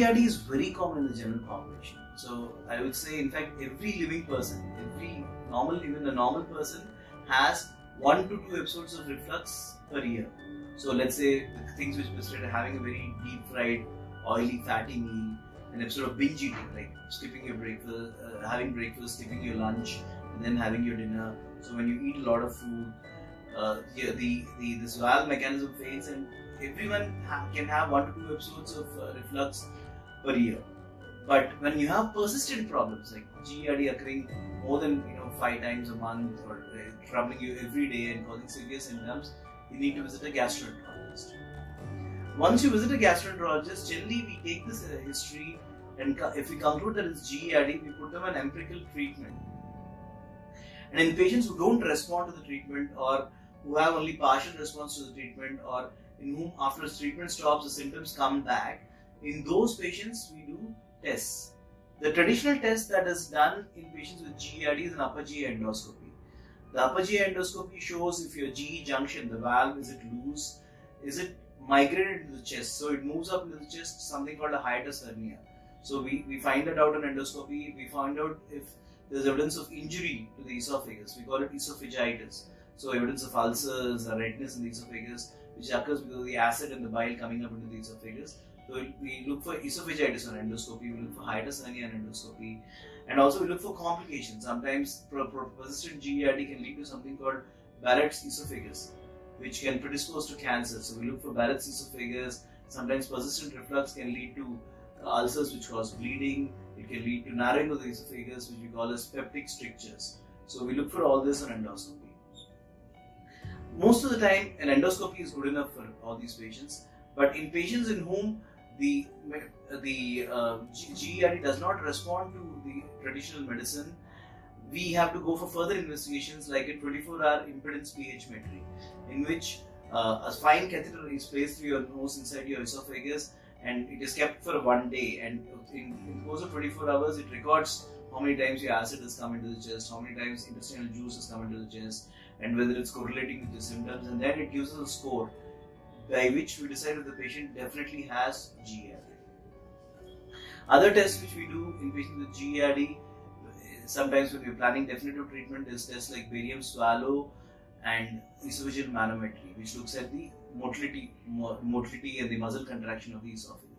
GERD is very common in the general population. So I would say, in fact, every living person, even a normal person, has 1 to 2 episodes of reflux per year. So let's say the things which precede having a very deep fried, oily, fatty meal, an episode of binge eating, like skipping your breakfast, having breakfast, skipping your lunch, and then having your dinner. So when you eat a lot of food, this valve mechanism fails, and everyone can have 1 to 2 episodes of reflux per year. But when you have persistent problems like GERD occurring more than 5 times a month, or troubling you every day and causing severe symptoms, you need to visit a gastroenterologist. Once you visit a gastroenterologist, generally we take this history, and if we conclude that it's GERD, we put them on empirical treatment. And in patients who don't respond to the treatment, or who have only partial response to the treatment, or in whom after treatment stops the symptoms come back, in those patients we do tests. The traditional test that is done in patients with GERD is an upper GI endoscopy. The upper GI endoscopy shows if your GE junction, the valve, is it loose, is it migrated into the chest, so it moves up into the chest, something called a hiatus hernia. So we find that out on endoscopy. We find out if there's evidence of injury to the esophagus. We call it esophagitis. So evidence of ulcers or redness in the esophagus, which occurs because of the acid and the bile coming up into the esophagus. So we look for esophagitis on endoscopy, we look for hiatus hernia on endoscopy, and also we look for complications. Sometimes persistent GERD can lead to something called Barrett's esophagus, which can predispose to cancer. So we look for Barrett's esophagus. Sometimes persistent reflux can lead to ulcers which cause bleeding. It can lead to narrowing of the esophagus, which we call as peptic strictures. So we look for all this on endoscopy. Most of the time, an endoscopy is good enough for all these patients. But in patients in whom the GERD does not respond to the traditional medicine, we have to go for further investigations like a 24-hour impedance pH-metry, in which a fine catheter is placed through your nose inside your esophagus, and it is kept for 1 day, and in the course of 24 hours it records how many times your acid has come into the chest, how many times intestinal juice has come into the chest, and whether it's correlating with the symptoms, and then it gives us a score by which we decide if the patient definitely has GERD. Other tests which we do in patients with GERD, sometimes when we're planning definitive treatment, is tests like barium swallow and esophageal manometry, which looks at the motility and the muscle contraction of the esophagus.